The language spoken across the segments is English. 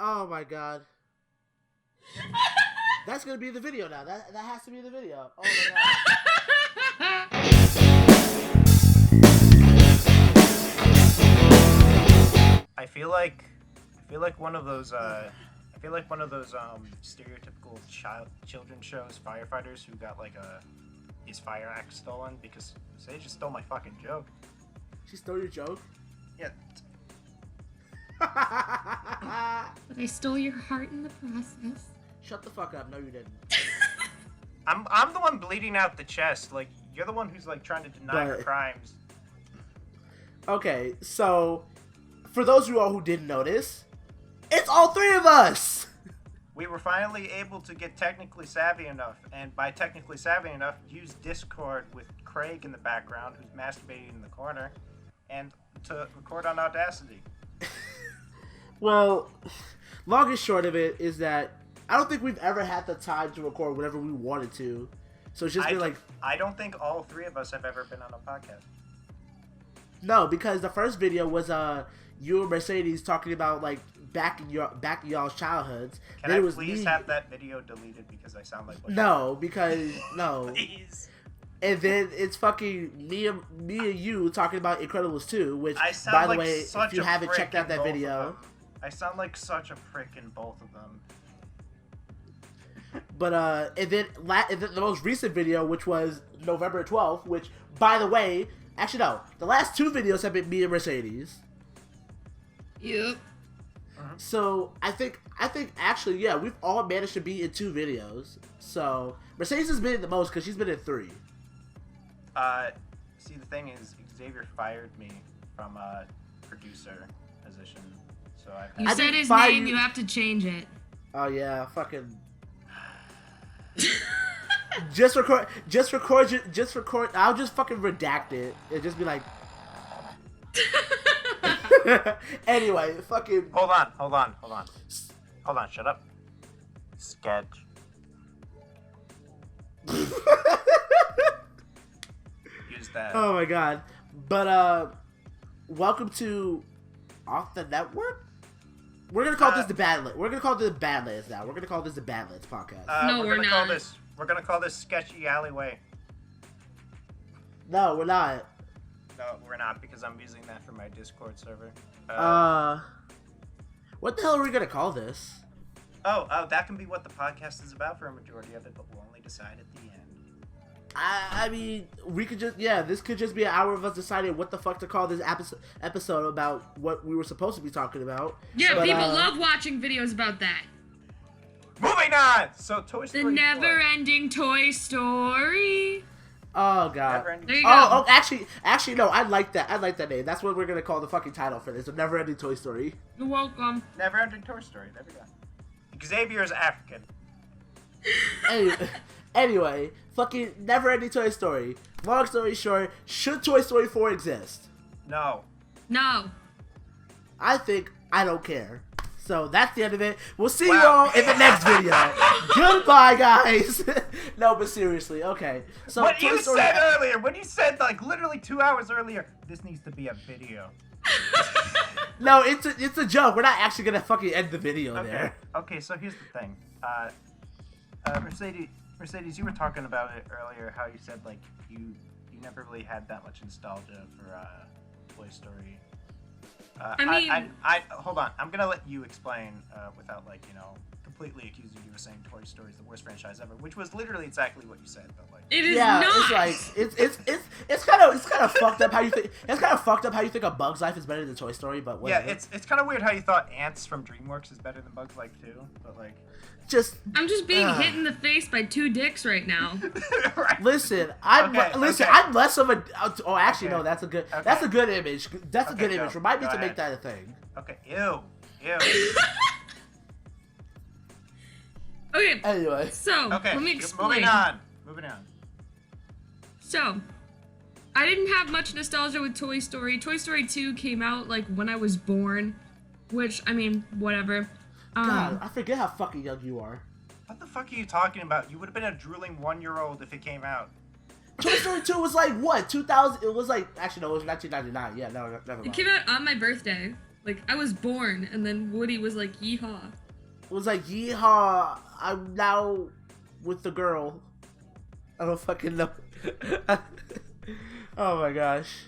Oh my god. That's gonna be the video now. That has to be the video. Oh my god. I feel like one of those stereotypical children shows firefighters who got like his fire axe stolen because they just stole my fucking joke. She stole your joke? Yeah. But I stole your heart in the process. Shut the fuck up. No, you didn't. I'm the one bleeding out the chest. Like, you're the one who's like trying to deny her crimes. Okay, so for those of you all who didn't notice, it's all three of us. We were finally able to get technically savvy enough, and by technically savvy enough, use Discord with Craig in the background, who's masturbating in the corner, and to record on Audacity. Well, long and short of it is that I don't think we've ever had the time to record whenever we wanted to. So it's just been like... I don't think all three of us have ever been on a podcast. No, because the first video was you and Mercedes talking about like back in y'all's childhoods. Can I please have that video deleted because I sound like... No, because... No. Please. And then it's fucking me and you talking about Incredibles 2, which, by the way, if you haven't checked out that video... I sound like such a prick in both of them. But, and then the most recent video, which was November 12th, which, by the way... Actually, no. The last two videos have been me and Mercedes. Yep. So, I think actually, yeah, we've all managed to be in 2 videos. So, Mercedes has been in the most because she's been in 3. See, the thing is, Xavier fired me from a producer position. So You said his name, you have to change it. Oh, yeah, fucking... Just record. I'll just fucking redact it. It'll just be like. Anyway, fucking. Hold on. Shut up. Sketch. Use that. Oh my god. But welcome to Off the Network. We're gonna call this the Badlands. We're gonna call this the Badlands now. We're gonna call this the Badlands podcast. No, we're not. We're gonna call this Sketchy Alleyway. No, we're not. No, we're not, because I'm using that for my Discord server. What the hell are we gonna call this? Oh, that can be what the podcast is about for a majority of it, but we'll only decide at the end. I mean, we could just, this could just be an hour of us deciding what the fuck to call this episode about what we were supposed to be talking about. Yeah, but, people love watching videos about that. Moving on! So, Toy Story 4. The never-ending Toy Story. Oh, God. There you go. Oh, actually, no, I like that. I like that name. That's what we're going to call the fucking title for this. The never-ending Toy Story. You're welcome. Never-ending Toy Story. There we go. Xavier is African. Anyway, fucking never-ending Toy Story. Long story short, should Toy Story 4 exist? No. No. I don't care. So that's the end of it. We'll see you all in the next video. Goodbye, guys. No, but seriously, okay. So what you said earlier, when you said like literally 2 hours earlier, this needs to be a video. No, it's a joke. We're not actually gonna fucking end the video there. Okay, so here's the thing. Mercedes, you were talking about it earlier. How you said like you never really had that much nostalgia for Toy Story. I hold on. I'm gonna let you explain without like completely accusing you of saying Toy Story is the worst franchise ever, which was literally exactly what you said. But like, it is not. It's like it's kind of fucked up how you think. It's kind of fucked up how you think A Bug's Life is better than Toy Story, but whatever. Yeah, it's kind of weird how you thought Ants from DreamWorks is better than Bug's Life too, but like. I'm just being hit in the face by 2 dicks right now. Right. Listen, I'm less of a. Oh, actually, no. That's a good image. That's a good image. Remind me to make that a thing. Okay. Ew. Okay. Anyway. So let me explain. Moving on. So, I didn't have much nostalgia with Toy Story. Toy Story 2 came out like when I was born, which I mean, whatever. God, I forget how fucking young you are. What the fuck are you talking about? You would have been a drooling 1-year-old if it came out. Toy Story 2 was like what? 2000? It was like actually no, it was 1999. Yeah, no, never mind. It came out on my birthday. Like, I was born, and then Woody was like, yeehaw. It was like, yeehaw, I'm now with the girl. I don't fucking know. Oh my gosh.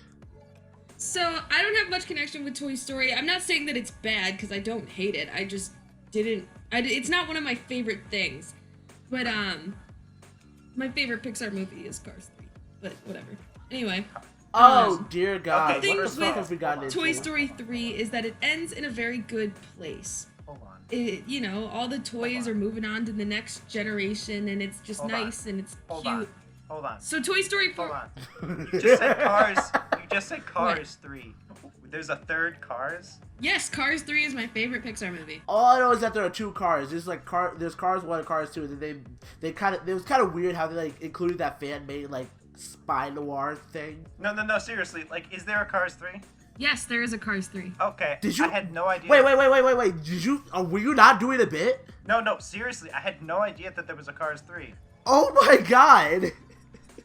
So, I don't have much connection with Toy Story. I'm not saying that it's bad, because I don't hate it. I just didn't... it's not one of my favorite things. But, my favorite Pixar movie is Cars 3. But, whatever. Anyway. Oh, dear God. Okay, the what thing the fuck with have we gotten into? Toy Story 3 is that it ends in a very good place. Hold on. You know, all the toys are moving on to the next generation, and it's just nice and it's cute. Hold on. So Toy Story 4. Hold on. You just said Cars. You just said Cars 3. There's a third Cars? Yes, Cars 3 is my favorite Pixar movie. All I know is that there are 2 cars. There's like there's Cars 1 and Cars 2, and then they kind of, it was kind of weird how they like included that fan-made like spy noir thing. No, seriously. Like, is there a Cars 3? Yes, there is a Cars 3. Okay. Did you? I had no idea. Wait. Did you? Were you not doing a bit? No, seriously. I had no idea that there was a Cars 3. Oh my God.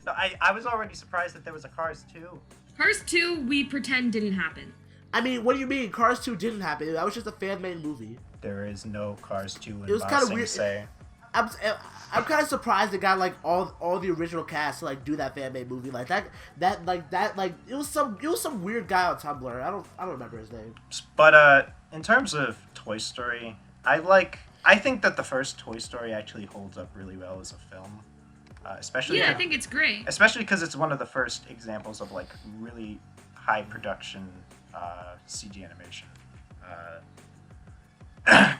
No, I was already surprised that there was a Cars 2. Cars 2, we pretend didn't happen. I mean, what do you mean? Cars 2 didn't happen. That was just a fan-made movie. There is no Cars 2 in It was kind of weird. Say. I'm kind of surprised they got like all the original cast to like do that fan-made movie like that it was some weird guy on Tumblr. I don't remember his name. But in terms of Toy Story, I think that the first Toy Story actually holds up really well as a film. Especially I think it's great. Especially because it's one of the first examples of like really high production CG animation.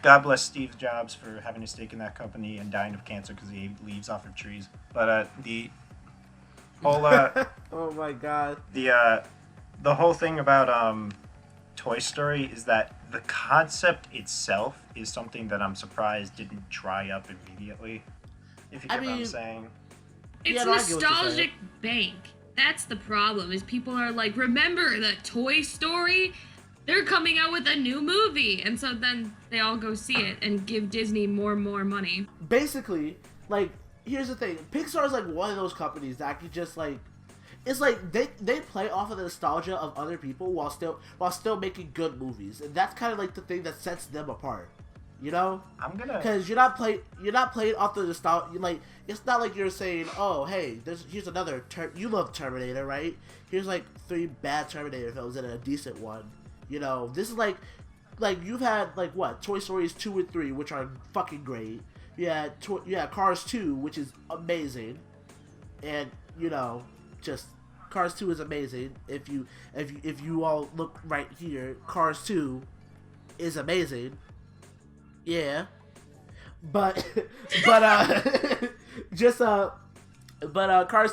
God bless Steve Jobs for having a stake in that company and dying of cancer because he ate leaves off of trees. But the whole oh my God, the whole thing about Toy Story is that the concept itself is something that I'm surprised didn't dry up immediately. If you get what I'm saying. It's nostalgic bank. That's the problem. Is people are like, remember that Toy Story? They're coming out with a new movie, and so then they all go see it and give Disney more and more money. Basically, like, here's the thing: Pixar is like one of those companies that can just like, it's like they play off of the nostalgia of other people while still making good movies, and that's kind of like the thing that sets them apart. You know, because you're not playing off the nostalgia. Like, it's not like you're saying, oh, hey, here's another you love Terminator, right? Here's like 3 bad Terminator films and a decent one. You know, this is like you've had like what Toy Stories 2 and 3, which are fucking great. Yeah, Cars 2, which is amazing, and you know, just Cars 2 is amazing. If you all look right here, Cars 2 is amazing. Yeah, but Cars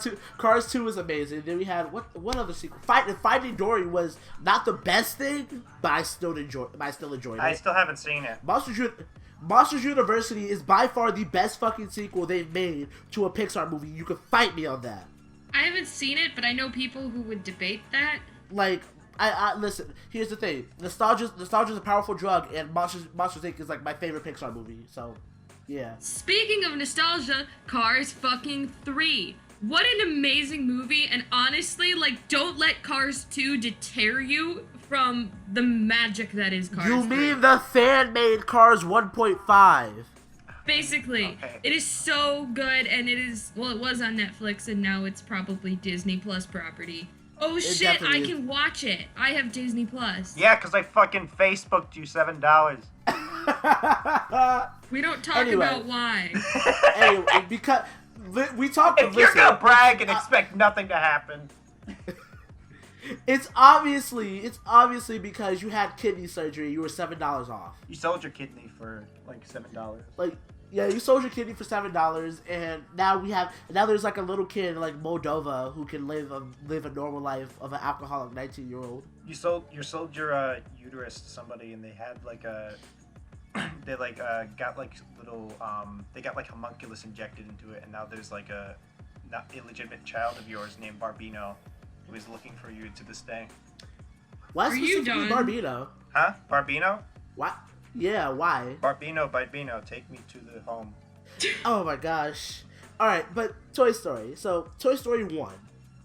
2 is amazing. Then we had what other sequel? Finding Dory was not the best thing, but I still enjoyed it. I still haven't seen it. Monsters University is by far the best fucking sequel they've made to a Pixar movie. You can fight me on that. I haven't seen it, but I know people who would debate that. Like, I listen. Here's the thing: nostalgia's a powerful drug, and Monsters Inc. is like my favorite Pixar movie. So, yeah. Speaking of nostalgia, Cars fucking 3. What an amazing movie! And honestly, like, don't let Cars 2 deter you from the magic that is Cars 3. You mean the fan-made Cars 1.5? Basically, It is so good, and it was on Netflix, and now it's probably Disney Plus property. Oh shit, I can watch it. I have Disney Plus. Yeah, because I fucking Facebooked you $7. We don't talk about why. Anyway, because we talked. If you're gonna brag and expect nothing to happen. It's obviously because you had kidney surgery. You were $7 off. You sold your kidney for like $7. Like, yeah, you sold your kidney for $7, and now there's like a little kid in like Moldova who can live a normal life of an alcoholic 19-year-old. You sold your uterus to somebody, and they had like they got like little they got like homunculus injected into it, and now there's like a not illegitimate child of yours named Barbino who is looking for you to this day. Why specifically Barbino? Huh? Barbino? What? Yeah, why? Barbino, take me to the home. Oh my gosh. Alright, but Toy Story. So, Toy Story 1.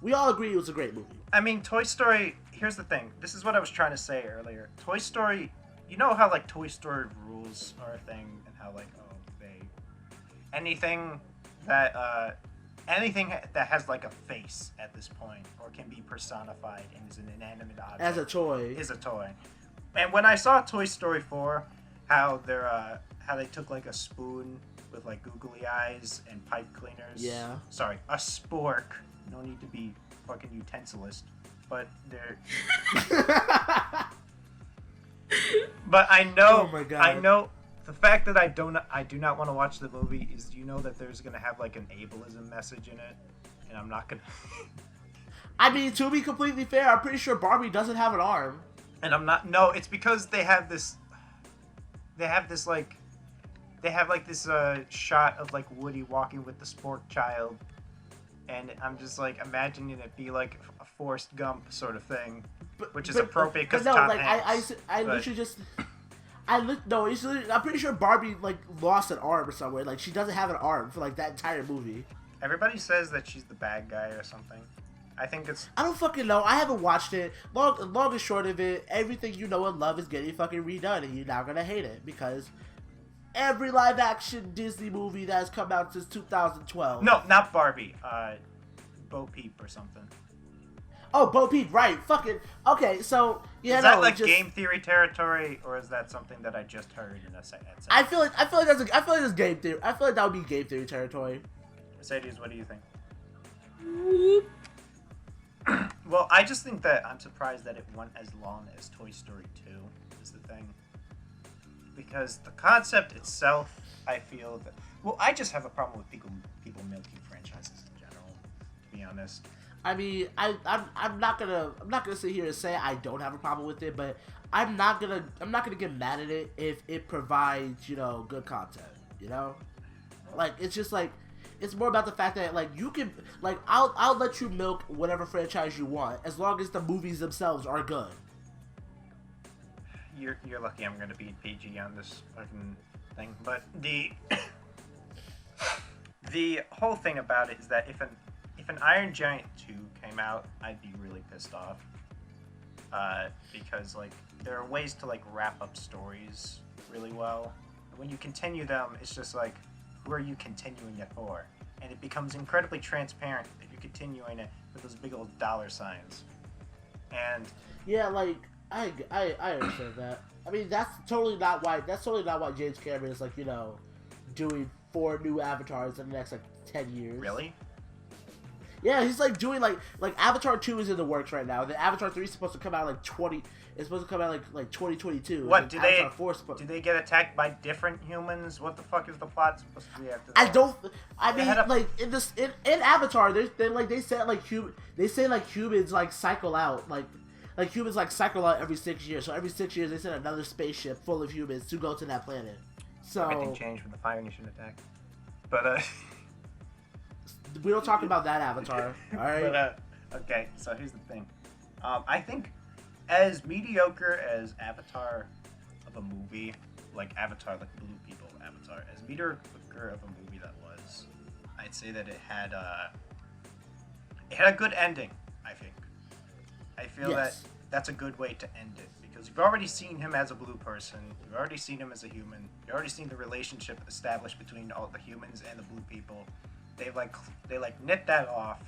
We all agree it was a great movie. I mean, Toy Story, here's the thing. This is what I was trying to say earlier. Toy Story, you know how like Toy Story rules are a thing, and how like anything that has like a face at this point or can be personified and is an inanimate object as a toy is a toy. And when I saw Toy Story 4, how they took like a spoon with like googly eyes and pipe cleaners. Yeah. Sorry, a spork. No need to be fucking utensilist, but they're. But I know. Oh my God. I know. The fact that I do not want to watch the movie is, you know, that there's gonna have like an ableism message in it, and I'm not gonna. I mean, to be completely fair, I'm pretty sure Barbie doesn't have an arm. And I'm not. No, it's because they have this shot of like Woody walking with the spork child, and I'm just like imagining it be like a Forrest Gump sort of thing, which is appropriate because no, Tom like Hanks, I literally just. I'm pretty sure Barbie like lost an arm or somewhere. Like she doesn't have an arm for like that entire movie. Everybody says that she's the bad guy or something. I think it's. I don't fucking know. I haven't watched it. Long and short of it, everything you know and love is getting fucking redone, and you're not gonna hate it because every live action Disney movie that has come out since 2012. No, not Barbie. Bo Peep or something. Oh, Bo Peep, right? Fucking okay. So yeah, is that like game theory territory, or is that something that I just heard in a second? I feel like that's game theory. I feel like that would be game theory territory. Mercedes, what do you think? Well, I just think that I'm surprised that it went as long as Toy Story 2 is the thing. Because the concept itself, I feel that... Well, I just have a problem with people milking franchises in general, to be honest. I mean, I'm not gonna sit here and say I don't have a problem with it, but I'm not gonna get mad at it if it provides, you know, good content, you know? Like, it's just like... It's more about the fact that, like, you can, like, I'll let you milk whatever franchise you want as long as the movies themselves are good. You're lucky I'm gonna be PG on this fucking thing, but the whole thing about it is that if an Iron Giant 2 came out, I'd be really pissed off. Because like there are ways to like wrap up stories really well. When you continue them, it's just like, who are you continuing it for? And it becomes incredibly transparent that you're continuing it with those big old dollar signs. And yeah, like I understand that. I mean, that's totally not why James Cameron is like, you know, doing 4 new Avatars in the next like 10 years. Really? Yeah, he's like doing like Avatar 2 is in the works right now. The Avatar 3 is supposed to come out like 2022. What do they get attacked by different humans? What the fuck is the plot supposed to be after that? Like in Avatar, they say humans like cycle out humans like cycle out every 6 years. So every 6 years they send another spaceship full of humans to go to that planet. So everything changed when the Fire Nation attacked. But we don't talk about that Avatar, all right? But, okay, so here's the thing. I think as mediocre as Avatar of a movie, like Avatar, like Blue People Avatar, as mediocre of a movie that was, I'd say that it had a good ending, I think. I feel that that's a good way to end it, because you've already seen him as a blue person, you've already seen him as a human, you've already seen the relationship established between all the humans and the blue people. They knit that off.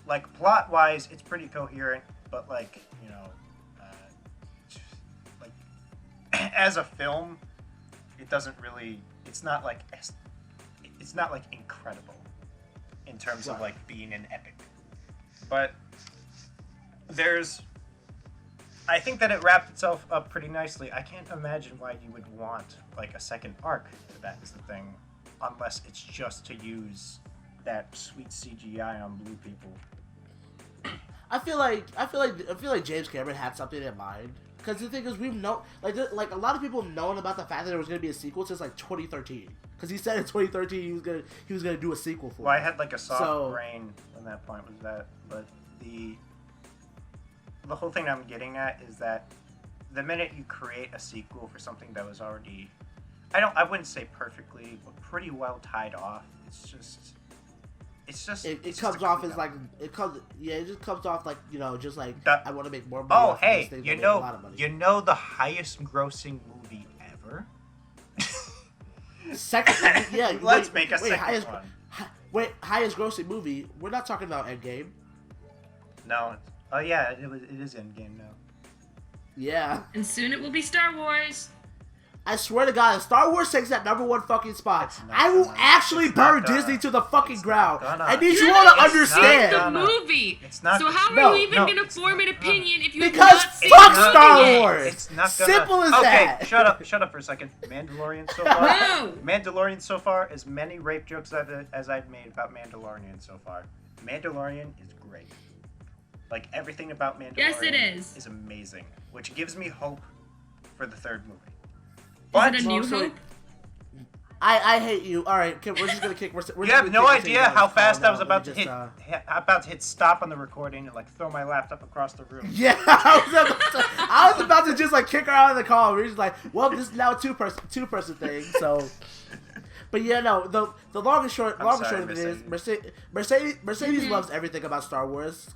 Like, plot-wise, it's pretty coherent, but, like, you know, like, as a film, it doesn't really, it's not, like, incredible in terms of, like, being an epic. But I think that it wrapped itself up pretty nicely. I can't imagine why you would want, like, a second arc to that is the thing. Unless it's just to use that sweet CGI on blue people. I feel like James Cameron had something in mind. Because the thing is, we've known, like a lot of people have known about the fact that there was going to be a sequel since like 2013. Because he said in 2013 he was gonna do a sequel for. Well, I had like a soft brain when that point was that, but the whole thing I'm getting at is that the minute you create a sequel for something that was already, I wouldn't say perfectly, but pretty well tied off. It's just, it comes off as like it just comes off like just like I want to make more money. Oh hey, you know the highest grossing movie ever. Second, yeah. Let's make a second one. Highest grossing movie. We're not talking about Endgame. No. Oh yeah, it is Endgame now. Yeah. And soon it will be Star Wars. I swear to God, if Star Wars takes that #1 fucking spot, I will actually burn Disney to the fucking ground. I need you all to understand. The movie. It's not. So how are you even gonna form an opinion if you because have not seen fuck the Star movie Wars. It's not gonna. Simple as that. Okay, shut up for a second. Mandalorian so far. No. Mandalorian so far, as many rape jokes as I've made about Mandalorian so far. Mandalorian is great. Like everything about Mandalorian. Yes, it is. Is amazing, which gives me hope for the third movie. Is it a New Hope? I hate you. All right, we're just gonna kick. You have no idea how fast I was about to hit stop on the recording and like throw my laptop across the room. Yeah, I was about to just like kick her out of the call. We're just like, well, this is now a two person thing. So, but yeah, no. The long and short of it is Mercedes loves everything about Star Wars.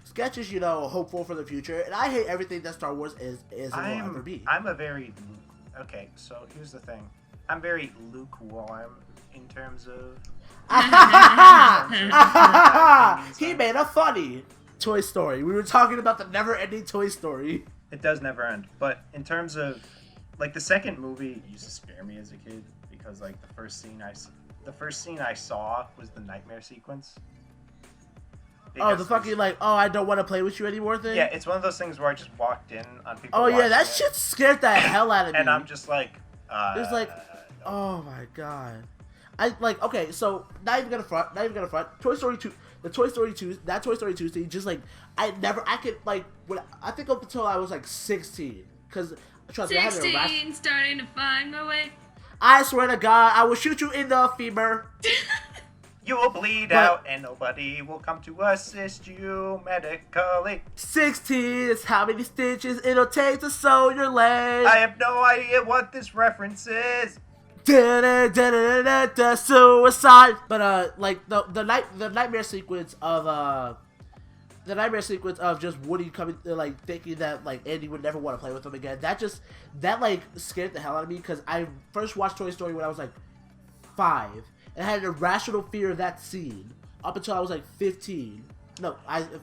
Sketches, hopeful for the future, and I hate everything that Star Wars is and will ever be. Okay, so here's the thing. I'm very lukewarm in terms of... He made a funny Toy Story. We were talking about the never-ending Toy Story. It does never end. But in terms of... Like, the second movie used to scare me as a kid. Because, like, the first scene I saw was the nightmare sequence. Because the fucking, like, I don't want to play with you anymore thing? Yeah, it's one of those things where I just walked in on people. Oh, yeah, that shit scared the hell out of me. And I'm just like, it's like, oh my god. Okay, so, not even gonna front. Toy Story 2, that Toy Story 2 scene, just like, I think up until I was like 16. Because, trust me, I had a 16, starting to find my way. I swear to God, I will shoot you in the femur. You will bleed out and nobody will come to assist you medically. 16 is how many stitches it'll take to sew your leg. I have no idea what this reference is. Suicide. But like the nightmare sequence of just Woody coming like thinking that like Andy would never want to play with him again. That like scared the hell out of me because I first watched Toy Story when I was like 5. And I had an irrational fear of that scene up until I was like 15. No,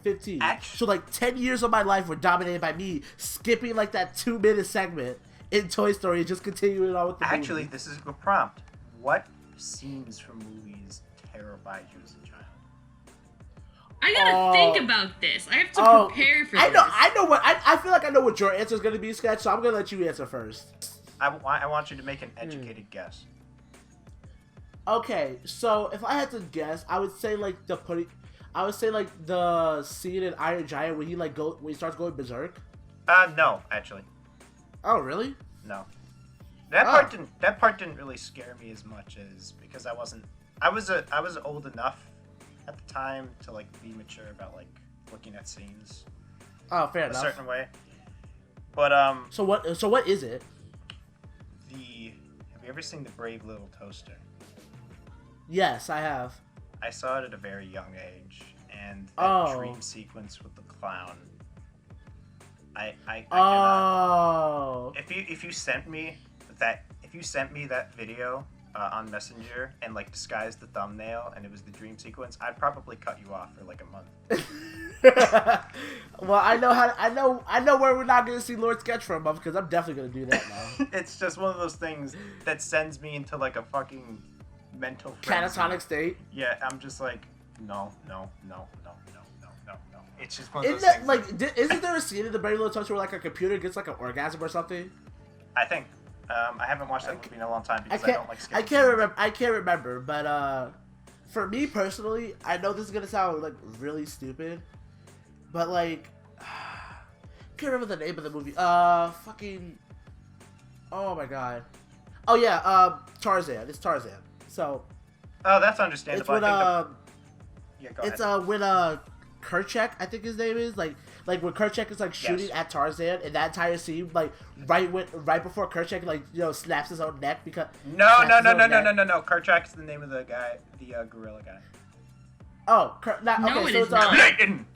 15. So like 10 years of my life were dominated by me skipping like that 2-minute segment in Toy Story and just continuing on with the movie. This is a good prompt. What scenes from movies terrified you as a child? I gotta think about this. I have to prepare for this. I know what I feel like I know what your answer is gonna be, Sketch. So I'm gonna let you answer first. I want you to make an educated guess. Okay, so if I had to guess, I would say like the scene in Iron Giant when he starts going berserk. No, actually. Oh, really? No. That part didn't really scare me as much as because I was old enough at the time to like be mature about like looking at scenes. Oh, fair enough. A certain way. But So what is it? Have you ever seen The Brave Little Toaster? Yes, I have. I saw it at a very young age, and that dream sequence with the clown. I cannot. If you sent me that video on Messenger and like disguised the thumbnail and it was the dream sequence, I'd probably cut you off for like a month. Well, I know where we're not gonna see Lord Sketch for a month because I'm definitely gonna do that now. It's just one of those things that sends me into like a fucking mental frenzy. Catatonic state. Yeah, I'm just like, no. It's just one of those things. Like, isn't there a scene in The Brave Little Toaster where like a computer gets like an orgasm or something? I think. I haven't watched that movie in a long time because I don't like scary I can't remember, but for me personally, I know this is gonna sound like really stupid, but like, I can't remember the name of the movie. Fucking, oh my god. Oh yeah, Tarzan. It's Tarzan. So. Oh, that's understandable. It's when yeah, go ahead. When Kerchak, I think his name is, like when Kerchak is like shooting at Tarzan, and that entire scene, like right before Kerchak like snaps his own neck because no. Kerchak is the name of the guy, the gorilla guy. Oh, okay, No, it so is it's not. Clayton.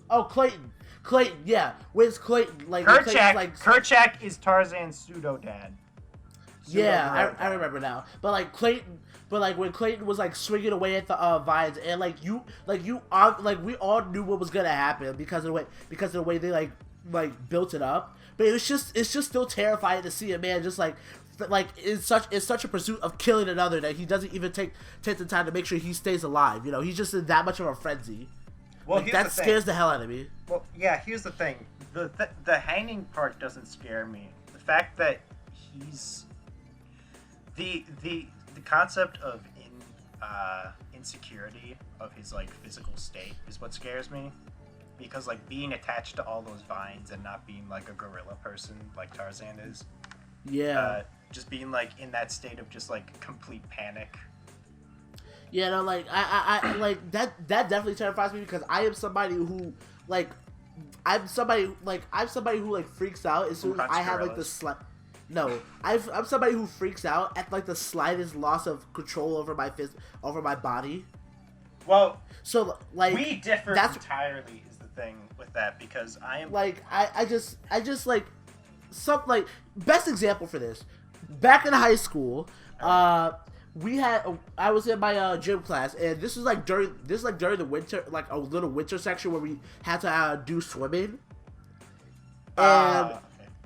Oh, Clayton, yeah. Where's Clayton? Like Clayton's like Kerchak is Tarzan's pseudo dad. Yeah, I remember now. But like when Clayton was like swinging away at the vines, and like we all knew what was gonna happen because of the way they like built it up. But it's just still terrifying to see a man just like in such a pursuit of killing another that he doesn't even take the time to make sure he stays alive. You know, he's just in that much of a frenzy. Well, like, that scares the hell out of me. Well, yeah. Here's the thing: the hanging part doesn't scare me. The fact that he's the concept of insecurity of his like physical state is what scares me, because like being attached to all those vines and not being like a gorilla person like Tarzan is. Yeah. Just being like in that state of just like complete panic. Yeah, no, like I like that definitely terrifies me because I am somebody who like I'm somebody who like freaks out as soon as I have like the No, I'm somebody who freaks out at like the slightest loss of control over my body. Well, so like we differ entirely is the thing with that, because I am like I just like some like best example for this. Back in high school, I was in my gym class, and this was like during the winter, like a little winter section where we had to do swimming. And okay.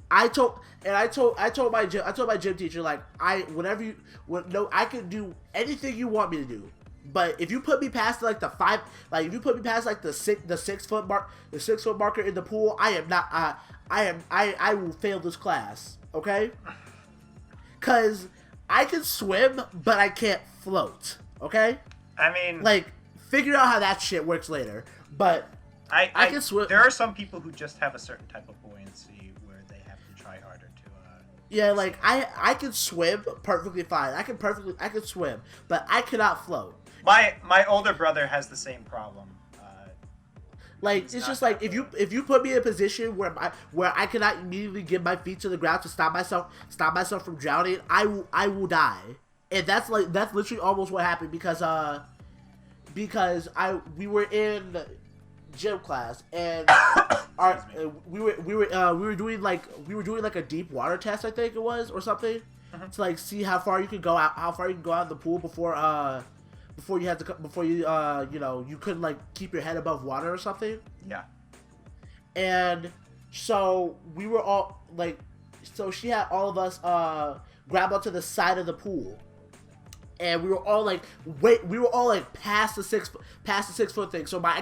I told my gym teacher, like, I can do anything you want me to do, but if you put me past like the 5, like if you put me past like the 6 foot marker in the pool, I will fail this class, okay? Cause I can swim, but I can't float, okay? I mean, like, figure out how that shit works later, but I can swim. There are some people who just have a certain type of buoyancy where they have to try harder to. Yeah, like I can swim perfectly fine. I can swim, but I cannot float. My older brother has the same problem. Like it's just like if you put me in a position where I cannot immediately get my feet to the ground to stop myself from drowning, I will die. And that's literally almost what happened because we were in gym class and we were doing like a deep water test, I think it was, or something, to like see how far you can go out in the pool before you couldn't like keep your head above water or something. Yeah. And so we were all like, so she had all of us grab onto the side of the pool, and we were all like past the 6 foot thing. So I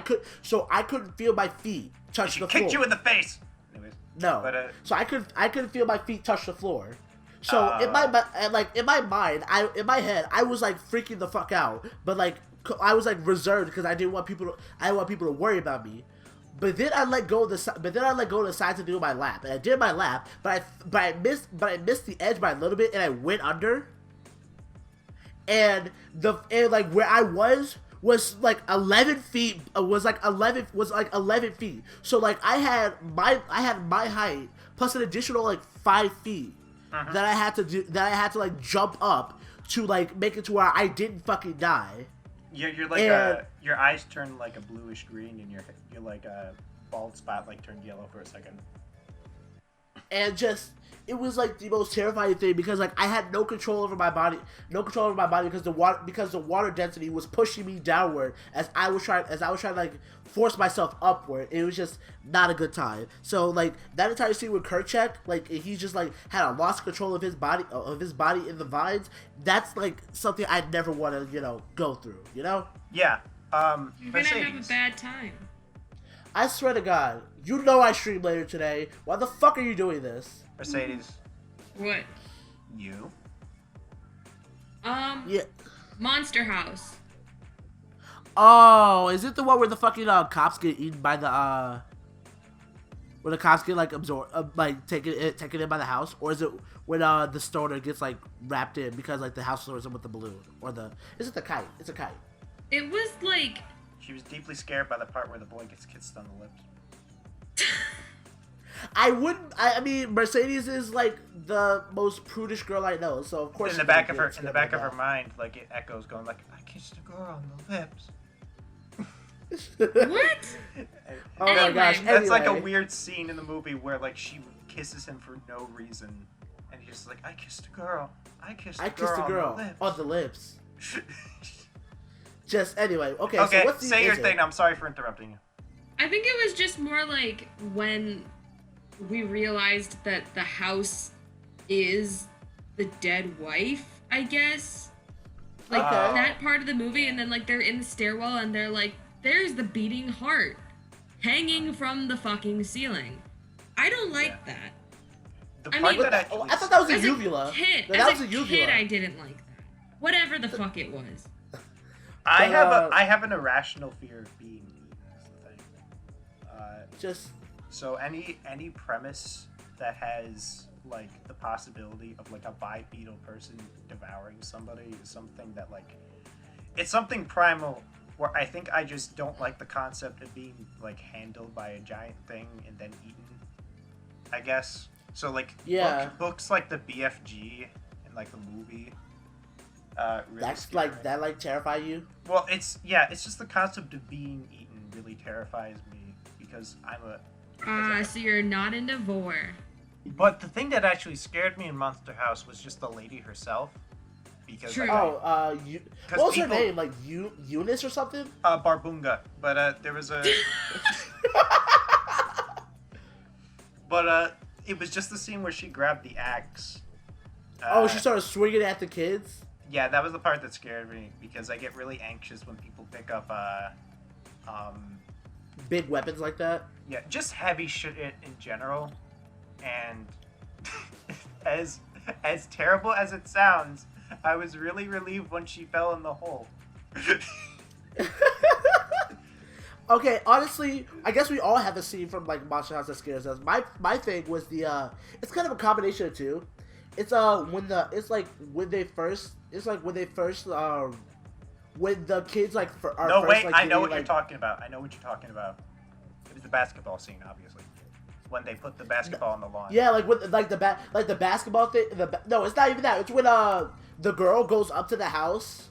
couldn't feel my feet touch the floor. Kicked you in the face. Anyways, no. But, so I couldn't feel my feet touch the floor. So in my mind, in my head, I was like freaking the fuck out, but like I was like reserved because I didn't want people to worry about me. But then I let go of the side to do my lap, and I did my lap, but I missed the edge by a little bit, and I went under. And like where I was like 11 feet. Was like 11 feet. So like I had my height plus an additional like 5 feet. That I had to like jump up to like make it to where I didn't fucking die. You're like your eyes turn like a bluish green, and you're like a bald spot like turned yellow for a second. And just it was like the most terrifying thing because like I had no control over my body because the water density was pushing me downward as I was trying to like force myself upward. It was just not a good time. So like that entire scene with Kerchak, like he just like had a lost control of his body in the vines. That's like something I'd never want to go through. Yeah. You're gonna have a bad time. I swear to God, I stream later today. Why the fuck are you doing this? Mercedes. What? You? Yeah. Monster House. Oh, is it the one where the fucking cops get eaten by the where the cops get like absorbed, like taken in by the house, or is it when the stoner gets like wrapped in because like the house lures him with the balloon, or is it the kite? It's a kite. It was like. She was deeply scared by the part where the boy gets kissed on the lips. I mean, Mercedes is like the most prudish girl I know, so of course. In the back of her mind, like it echoes, going like, "I kissed a girl on the lips." What? Oh Anyway. my gosh! That's like a Anyway. weird scene in the movie where like she kisses him for no reason, and he's just like, "I kissed a girl. I kissed a girl on the lips. Just anyway. Okay. Okay, So what's the say your is it? thing. I'm sorry for interrupting you. I think it was just more like when we realized that the house is the dead wife, I guess. Like Okay. that part of the movie, and then like they're in the stairwell and they're like, there's the beating heart hanging from the fucking ceiling. I don't like that. The I part mean- that actually, I thought that was a As uvula. a kid, That as was a a uvula. kid, I didn't like that. Whatever the fuck it was. I But, have an irrational fear of being eaten. Is the thing. Just So any premise that has like the possibility of like a bipedal person devouring somebody is something that like it's something primal where I think I just don't like the concept of being like handled by a giant thing and then eaten. I guess. So like Yeah. books like the BFG and like the movie. Really that's scare like me. that like terrify you. Well, it's just the concept of being eaten really terrifies me because I'm a. So you're not into vor. But the thing that actually scared me in Monster House was just the lady herself, because True. like, Oh, Because what was her people- name? Like Eunice or something? Barbunga, but there was a. But it was just the scene where she grabbed the axe. Oh, she started swinging at the kids. Yeah, that was the part that scared me because I get really anxious when people pick up Big weapons like that. yeah, just heavy shit in general. And as terrible as it sounds, I was really relieved when she fell in the hole. Okay, honestly, I guess we all have a scene from like Monster House that scares us. My thing was the it's kind of a combination of two. It's when the when they first when the kids like are No, first, wait, like, I know getting, what you're like- talking about. I know what you're talking about. It was the basketball scene, obviously. When they put the basketball on the lawn. Yeah, like with like the basketball thing. No, it's not even that. It's when the girl goes up to the house,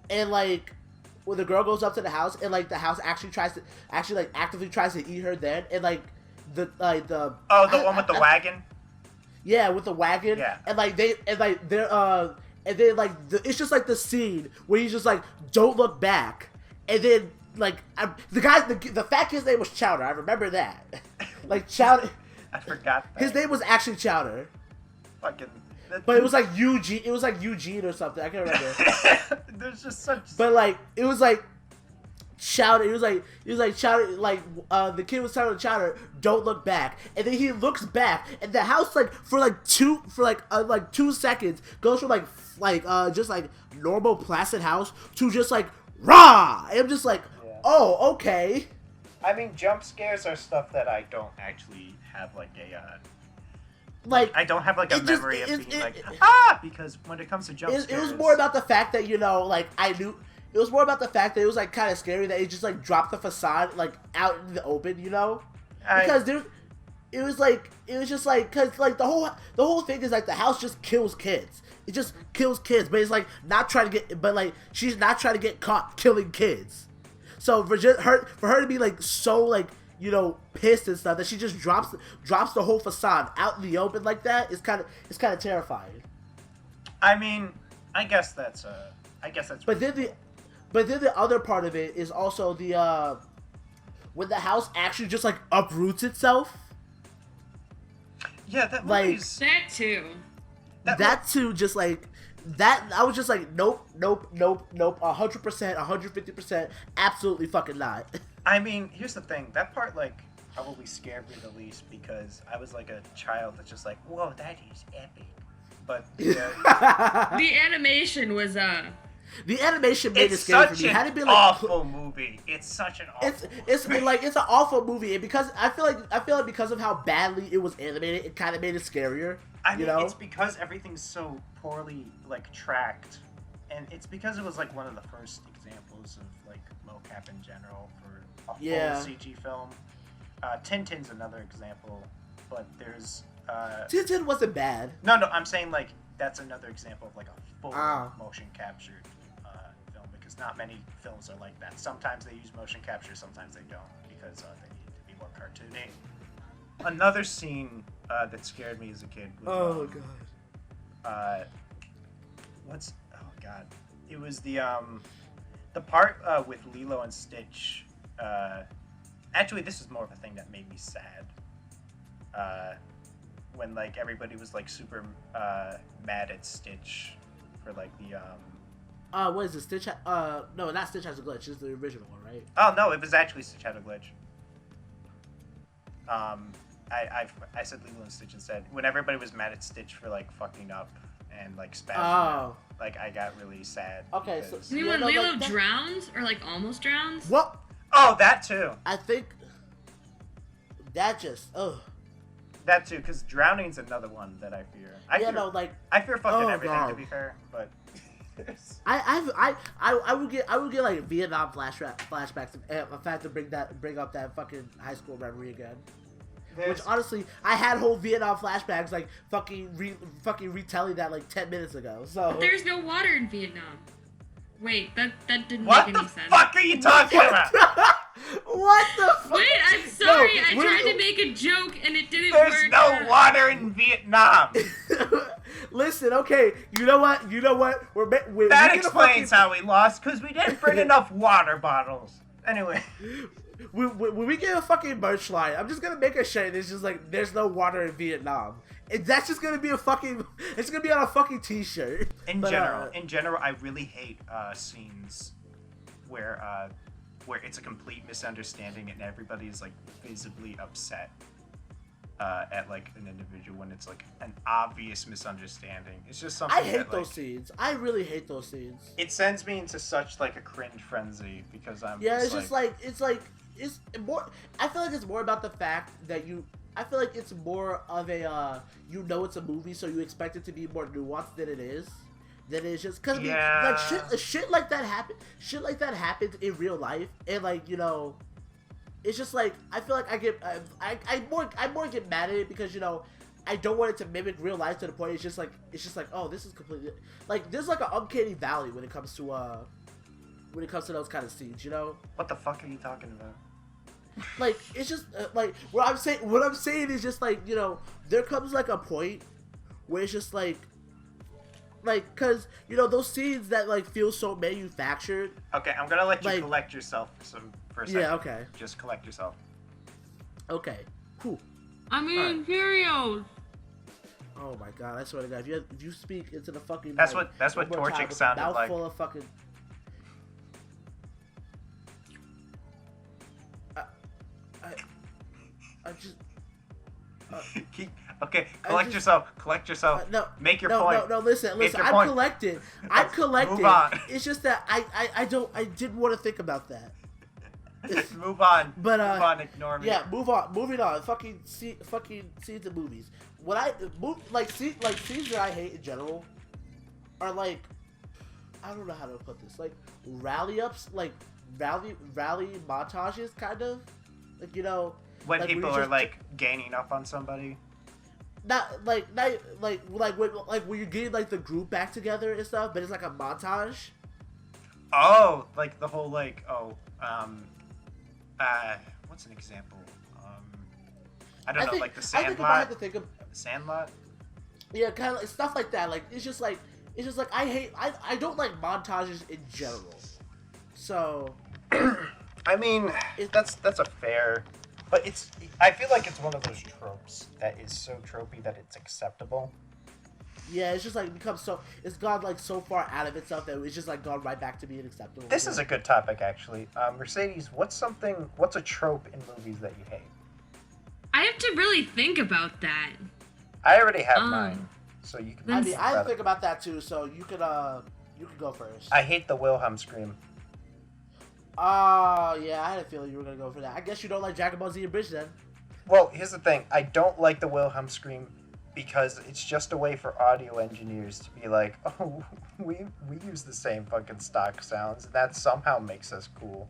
and like when the girl goes up to the house and like the house actually actively tries to eat her. Then and like the Oh, the one with the wagon? Yeah, with the wagon. Yeah. And like they're and then like it's just like the scene where he's just like, don't look back, and then like the fat kid's name was Chowder. I remember that. Like Chowder. I forgot that. His name was actually Chowder, Fucking. but it was like Eugene. It was like Eugene or something. I can't remember. There's just such. But like it was like Chowder. It was like Chowder. Like the kid was telling Chowder, "Don't look back," and then he looks back, and the house like for like 2 seconds goes from just like normal placid house to just like rah. And I'm just like, Yeah. oh, okay. I mean, jump scares are stuff that I don't actually have like a. Like I don't have like a it just- memory of it- being it- like because when it comes to jump it scares, was more about the fact that like I knew. It was more about the fact that it was like kind of scary that it just like dropped the facade like out in the open, because it was just like because like the whole thing is like the house just kills kids. It just kills kids, but it's like not trying to get, but like she's not trying to get caught killing kids. So for her to be like so like pissed and stuff that she just drops the whole facade out in the open like that is kind of terrifying. I mean, I guess that's. But then the other part of it is also the when the house actually just like uproots itself. Yeah, that like- movie's. That too. That too, just like that. I was just like, nope, 100%, 150%, absolutely fucking not. I mean, here's the thing. That part, like, probably scared me the least because I was like a child that's just like, whoa, that is epic. But yeah, The animation was The animation made it it's scary for such me. an Had it been like awful movie. It's such an awful. it's like it's an awful movie, and because I feel like because of how badly it was animated, it kind of made it scarier. I mean, it's because everything's so poorly like tracked, and it's because it was like one of the first examples of like mocap in general for a Yeah. full CG film. Tintin's another example, but there's Tintin wasn't bad. no. I'm saying like that's another example of like a full Ah. motion captured film because not many films are like that. Sometimes they use motion capture, sometimes they don't, because they need to be more cartoony. Another scene that scared me as a kid was... It was the part with Lilo and Stitch. Actually, this is more of a thing that made me sad. When like everybody was like super mad at Stitch for like the what is it? Stitch? No, not Stitch Has a Glitch. It's the original one, right? Oh no, it was actually Stitch Had a Glitch. I said Lilo and Stitch instead. When everybody was mad at Stitch for like fucking up and like spazzing out, like I got really sad. Okay, because... so you mean when Lilo drowns or like almost drowns? What? Oh, that too. I think that just That too, because drowning's another one that I fear. I fear fucking everything, to be fair, but. I would get like Vietnam flashbacks if I had to bring up that fucking high school memory again. Which honestly, I had whole Vietnam flashbacks like fucking retelling that like 10 minutes ago. So but there's no water in Vietnam. Wait, that didn't what make any sense. What the fuck are you talking about? What the fuck? Wait, I'm sorry. No, I tried to make a joke and it didn't There's work. There's no water in Vietnam. Listen, okay, you know what? That explains how we lost, because we didn't bring enough water bottles. Anyway. When we get a fucking merch line, I'm just gonna make a shirt and it's just like, there's no water in Vietnam. And that's just gonna be it's gonna be on a fucking t-shirt. In general, I really hate scenes where it's a complete misunderstanding and everybody's like visibly upset at like an individual when it's like an obvious misunderstanding. It's just something I hate those scenes. I really hate those scenes. It sends me into such like a cringe frenzy because I'm it's more. I feel like it's more about the fact that I feel like it's more of a it's a movie, so you expect it to be more nuanced than it is. Than it's just because like shit like that happen. Shit like that happens in real life, and like it's just like I feel like I more get mad at it because I don't want it to mimic real life to the point it's just like oh, this is completely like there's like an uncanny valley when it comes to those kind of scenes, What the fuck are you talking about? Like it's just like what I'm saying is just like there comes like a point where it's just like because those scenes that like feel so manufactured. Okay, I'm gonna let you collect yourself for a second. Yeah, okay. Just collect yourself. Okay. Cool. I'm eating Cheerios. Oh my god! I swear to God, if you speak into the fucking that's what Torchic sounded like. Mouthful of fucking. I just. Okay, collect yourself. No, make your point. No, listen. I'm collected. Move on. It's just that I didn't want to think about that. Move on. But move on. Ignore me. Yeah, move on. Moving on. Fucking scenes of movies. Scenes that I hate in general are like, I don't know how to put this. Like rally ups, like rally montages, kind of. Like when like people are like gaining up on somebody. Not when you're getting like the group back together and stuff, but it's like a montage. Oh, like the whole what's an example? I don't know, like the Sandlot. Sandlot. Yeah, kind of like stuff like that. Like it's just like I don't like montages in general. So. I mean, that's a fair. But I feel like it's one of those tropes that is so tropey that it's acceptable. Yeah, it's just like it's gone like so far out of itself that it's just like gone right back to being acceptable. This is a good topic, actually. Mercedes, what's a trope in movies that you hate? I have to really think about that. I already have mine, so you can. I think about that too, so you could go first. I hate the Wilhelm scream. Oh, yeah, I had a feeling you were going to go for that. I guess you don't like Dragon Ball Z and Bridge then. Well, here's the thing. I don't like the Wilhelm scream because it's just a way for audio engineers to be like, oh, we use the same fucking stock sounds, and that somehow makes us cool.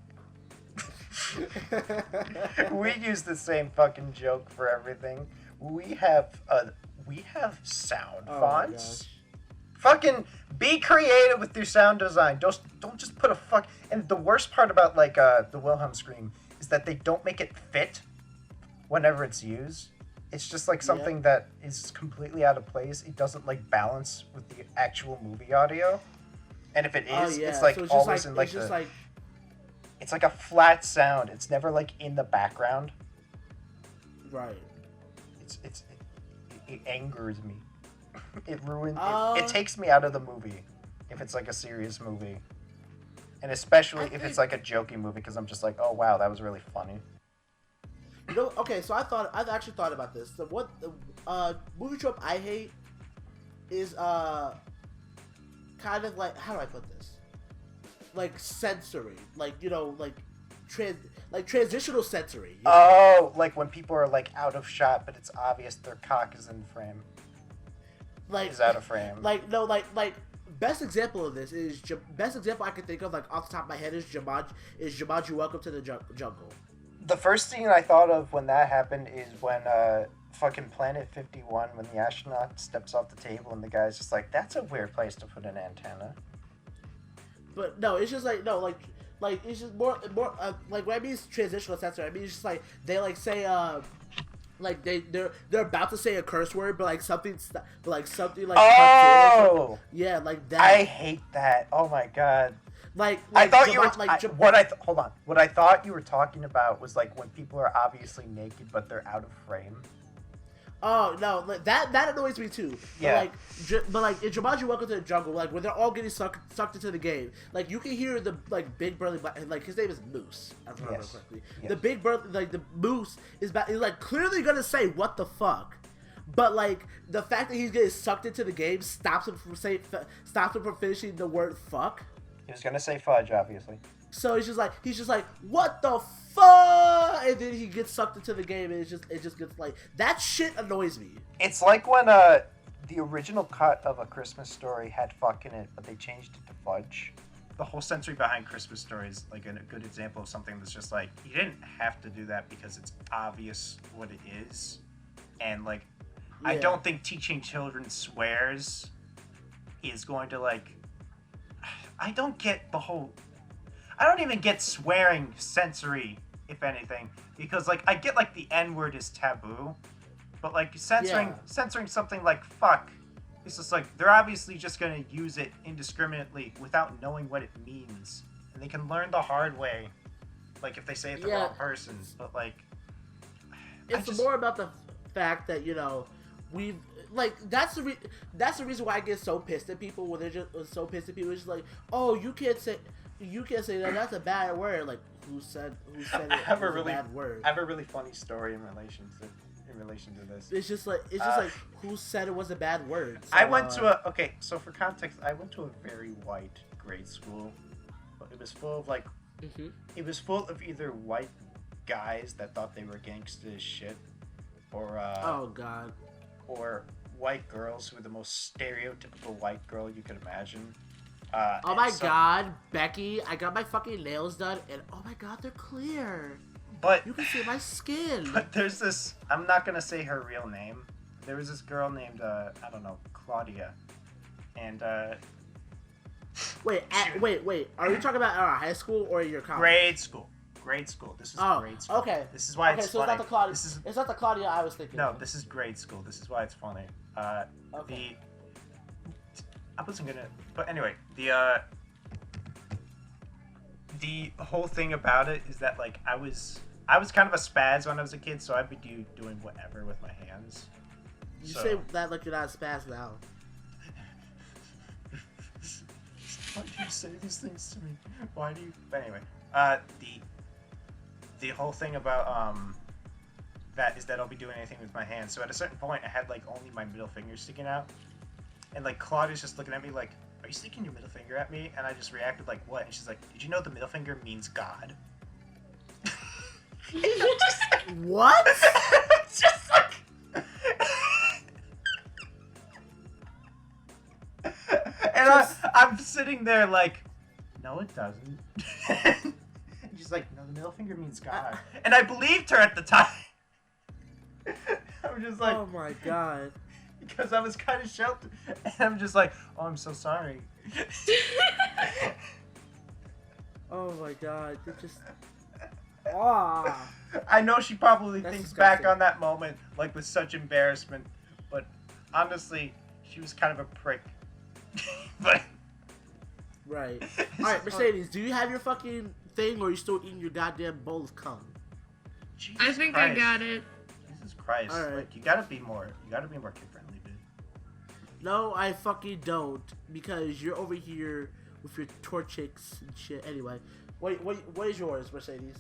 We use the same fucking joke for everything. We have sound fonts. Fucking be creative with your sound design. Don't just put a fuck. And the worst part about like the Wilhelm scream is that they don't make it fit whenever it's used. It's just like something that is completely out of place. It doesn't like balance with the actual movie audio. And if it is, it's like so it's always in like it's like a flat sound. It's never like in the background. Right. It angers me. It ruins. It takes me out of the movie if it's like a serious movie, and especially if it's like a jokey movie because I'm just like, oh wow, that was really funny. You know, okay, so I've actually thought about this. The movie trope I hate is kind of like, how do I put this? Like sensory, like you know, like transitional sensory. You know? Oh, like when people are like out of shot, but it's obvious their cock is in frame. Like is out of frame. Like no, like best example of this is best example I can think of like off the top of my head is Jumanji Welcome to the Jungle. The first thing I thought of when that happened is when fucking Planet 51 when the astronaut steps off the table and the guy's just like, that's a weird place to put an antenna. But no, it's just like no, like it's just more like when I mean transitional sensory, I mean it's just like they like say like they're about to say a curse word, but like something like oh yeah, like that. I hate that. Oh my god. Like I thought you were hold on. What I thought you were talking about was like when people are obviously naked but they're out of frame. Oh no, like, that annoys me too. Yeah. But like in Jumanji Welcome to the Jungle, like when they're all getting sucked into the game, like you can hear the like big burly like his name is Moose. I remember correctly. Yes. The big burly like the Moose is like clearly gonna say what the fuck, but like the fact that he's getting sucked into the game stops him from finishing the word fuck. He was gonna say fudge, obviously. So he's just like, what the fuck? And then he gets sucked into the game, and it just gets like that shit annoys me. It's like when the original cut of A Christmas Story had fuck in it, but they changed it to fudge. The whole sensory behind Christmas Story is like a good example of something that's just like you didn't have to do that because it's obvious what it is, and like I don't think teaching children swears is going to like. I don't even get swearing sensory, if anything, because like I get like the N-word is taboo, but like censoring something like fuck, it's just like they're obviously just gonna use it indiscriminately without knowing what it means, and they can learn the hard way, like if they say it to the wrong person. But like, it's more about the fact that you know we've. Like that's the reason why I get so pissed at people when they're just so pissed at people. It's just like, oh, you can't say that. That's a bad word. Like who said it? A bad word. I have a really funny story in relation to this. It's just like who said it was a bad word? So, I went to so for context, I went to a very white grade school, but it was full of like, it was full of either white guys that thought they were gangsta as shit, or oh god, or white girls who were the most stereotypical white girl you could imagine. Oh my god, Becky, I got my fucking nails done, and oh my god, they're clear. But you can see my skin. But there's this, I'm not gonna say her real name. There was this girl named, I don't know, Claudia. And, Wait, are you talking about high school or your college? Grade school. This is grade school. Okay. This is why it's so funny. It's not the Claudia I was thinking of. This is grade school. This is why it's funny. Okay. I wasn't gonna, but anyway, the whole thing about it is that like I was kind of a spaz when I was a kid, so I'd be doing whatever with my hands. You say that like you're not a spaz now. Why do you say these things to me? Why do you? But anyway, the whole thing about that is that I'll be doing anything with my hands. So at a certain point, I had like only my middle finger sticking out, and like Claudia's just looking at me like, "Are you sticking your middle finger at me?" And I just reacted like, "What?" And she's like, "Did you know the middle finger means God?" What? Just like. And I'm sitting there like, no, it doesn't. And she's like, no, the middle finger means God. And I believed her at the time. I'm just like, oh my god. because I was kind of sheltered, and I'm just like, oh, I'm so sorry. Oh my god, it just. Ah. I know she probably That's thinks disgusting. back on that moment like with such embarrassment, but honestly, she was kind of a prick. But Right. Alright, Mercedes, do you have your fucking thing or are you still eating your goddamn bowl of cum? Jesus I think Christ. I got it. Jesus Christ! All right. Like you gotta be more kid friendly, dude. No, I fucking don't because you're over here with your torchics and shit. Anyway, what is yours, Mercedes?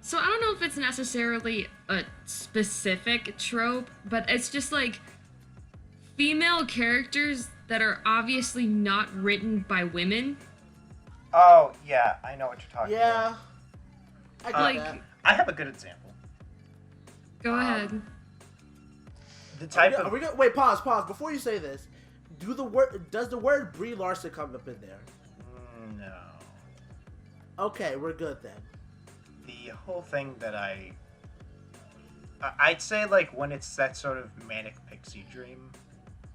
So I don't know if it's necessarily a specific trope, but it's just like female characters that are obviously not written by women. Oh yeah, I know what you're talking Yeah. about. I get Like- that. I have a good example. Go ahead. The type Are we gonna, wait, pause. Before you say this, does the word Brie Larson come up in there? No. Okay, we're good then. The whole thing that I'd say like when it's that sort of manic pixie dream.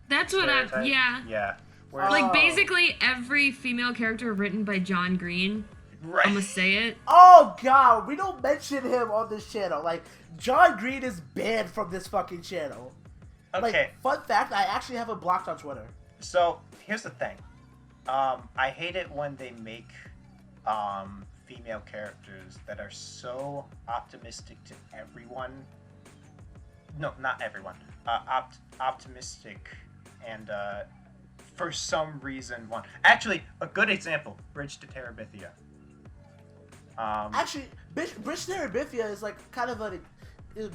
That's what stereotype. yeah. Yeah. Whereas, Like Oh. basically every female character written by John Green. right. I'm gonna say it. Oh god, we don't mention him on this channel. Like, John Green is banned from this fucking channel. Okay. Like, fun fact, I actually have him blocked on Twitter. So here's the thing. I hate it when they make female characters that are so optimistic to everyone. No, not everyone. Optimistic and for some reason one. Actually, a good example: Bridge to Terabithia. Actually, Bridge to Terabithia is like kind of a...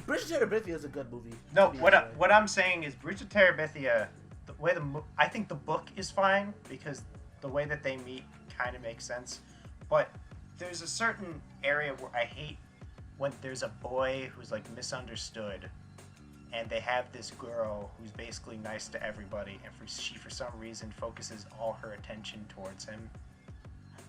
Bridge to Terabithia is a good movie. No, to be what honest. I'm saying is Bridge to Terabithia. The way I think the book is fine because the way that they meet kind of makes sense, but there's a certain area where I hate when there's a boy who's like misunderstood, and they have this girl who's basically nice to everybody, and she for some reason focuses all her attention towards him.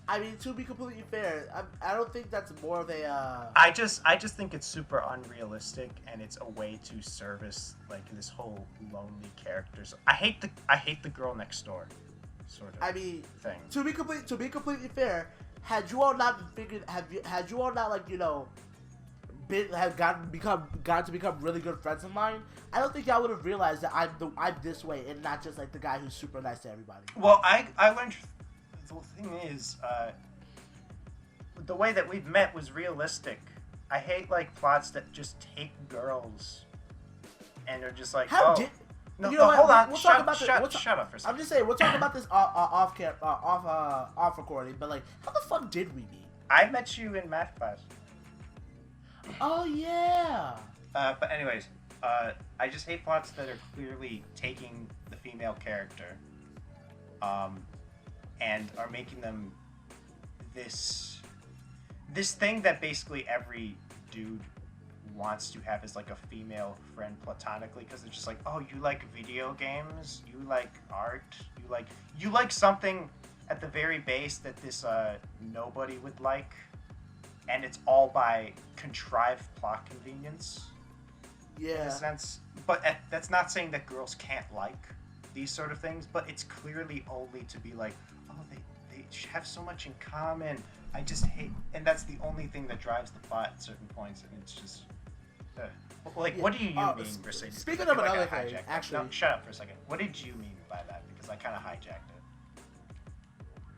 I mean, to be completely fair, I don't think that's more of a... I just think it's super unrealistic, and it's a way to service like this whole lonely character. So I hate the girl next door, sort of. I mean, thing. to be completely fair, had you all not had you all not like gotten to become really good friends of mine, I don't think y'all would have realized that I'm this way and not just like the guy who's super nice to everybody. Well, I learned. The thing is, the way that we've met was realistic. I hate like plots that just take girls, and they're just like, How oh, did? no, You know what? hold on, We'll shut talk about shut up for a second. I'm just saying we'll talk about this off recording, but like, how the fuck did we meet? I met you in math class. Oh yeah. But anyways, I just hate plots that are clearly taking the female character, and are making them this thing that basically every dude wants to have as like a female friend platonically, because it's just like, oh, you like video games, you like art, you like something at the very base that this nobody would like, and it's all by contrived plot convenience. In Yeah. a sense, but that's not saying that girls can't like these sort of things, but it's clearly only to be like, oh, they have so much in common. I just hate, and that's the only thing that drives the plot at certain points, and it's just like, what do you mean, Mercedes? Speaking I of feel like another I thing, hijacked that. actually- No, shut up for a second. What did you mean by that? Because I kind of hijacked it.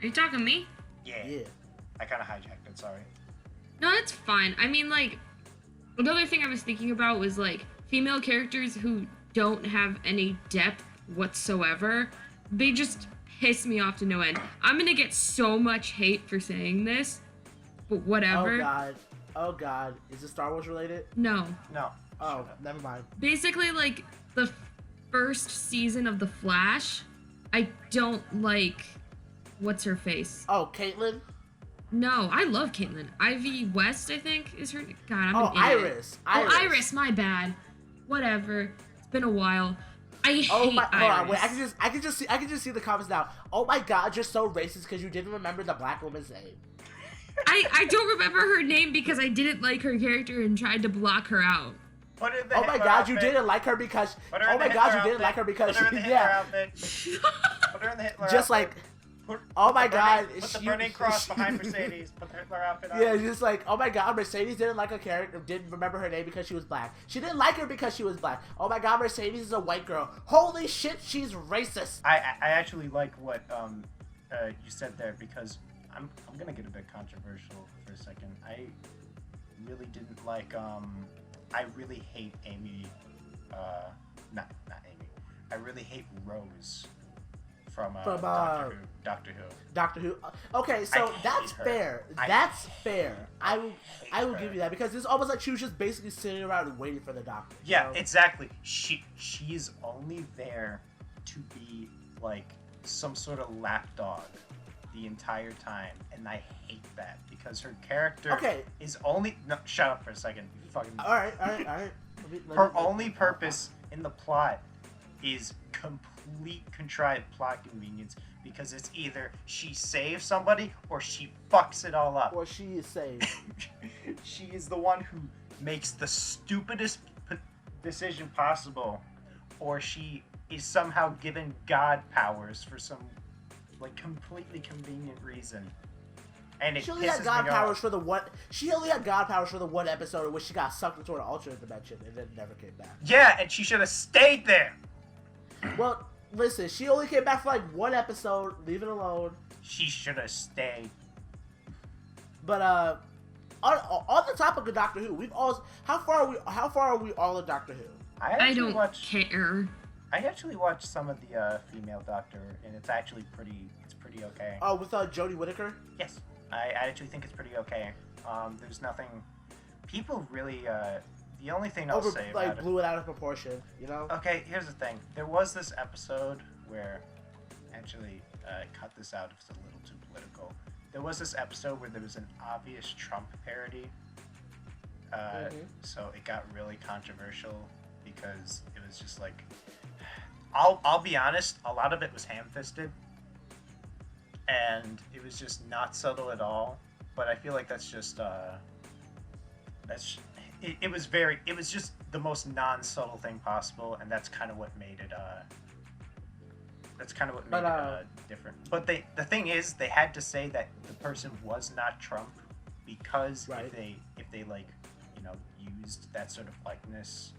Are you talking to me? Yeah, Yeah. I kind of hijacked it. Sorry. No, that's fine. I mean, like, another thing I was thinking about was, like, female characters who don't have any depth whatsoever. They just piss me off to no end. I'm gonna get so much hate for saying this, but whatever. Oh god. Is it Star Wars related? No. No. Oh, shut up. never mind. Basically, like, the first season of The Flash, I don't like... What's her face? Oh, Caitlyn? No, I love Caitlyn. Ivy West, I think, is her... God, I'm Oh, an idiot. Iris. Oh, Iris, my bad. Whatever. It's been a while. I hate Oh my! Hold on, Iris. wait. I can just see the comments now. Oh my god, you're so racist because you didn't remember the black woman's name. I don't remember her name because I didn't like her character and tried to block her out. Put her in the Oh my Hitler god, outfit. you didn't like her because. Put her in Oh the my god, Hitler you didn't like her because. Put her in the Hitler Yeah. outfit. Put her in the Hitler Just outfit. like. Put, Oh put my the god. Put the burning cross behind Mercedes. Put the Hitler outfit on. Yeah, just like, oh my god, Mercedes didn't like a character, didn't remember her name because she was black. She didn't like her because she was black. Oh my god, Mercedes is a white girl. Holy shit, she's racist. I actually like what you said there because I'm gonna get a bit controversial for a second. I really didn't like I really hate Amy. Not Amy. I really hate Rose from Doctor Who. Doctor Who. Okay, so that's fair. That's fair. I will give you that because it's almost like she was just basically sitting around and waiting for the doctor. Yeah, exactly. She's only there to be like some sort of lapdog the entire time, and I hate that because her character is only. No, shut up for a second. You fucking. All right. Her only purpose in the plot is complete contrived plot convenience because it's either she saves somebody or she fucks it all up. Or she is saved. She is the one who makes the stupidest decision possible, or she is somehow given God powers for some like completely convenient reason. And she only had God powers for the one. She only had God powers for the one episode in which she got sucked into an alternate dimension and then never came back. Yeah, and she should have stayed there. Well, listen, she only came back for like one episode. Leave it alone. She should have stayed. But on the topic of Doctor Who, we've all how far are we all in Doctor Who? I don't care. I actually watched some of the female Doctor, and it's actually pretty okay. Oh, with Jodie Whittaker? Yes, I actually think it's pretty okay. There's nothing. People really. The only thing I'll say about blew it out of proportion, you know? Okay, here's the thing. There was this episode where, actually, cut this out if it's a little too political. There was this episode where there was an obvious Trump parody. So it got really controversial because it was just like, I'll be honest, a lot of it was ham-fisted. And it was just not subtle at all. But I feel like that's just, it was just the most non-subtle thing possible, and that's kind of what made it different. But the thing is, they had to say that the person was not Trump because if they like, you know, used that sort of likeness,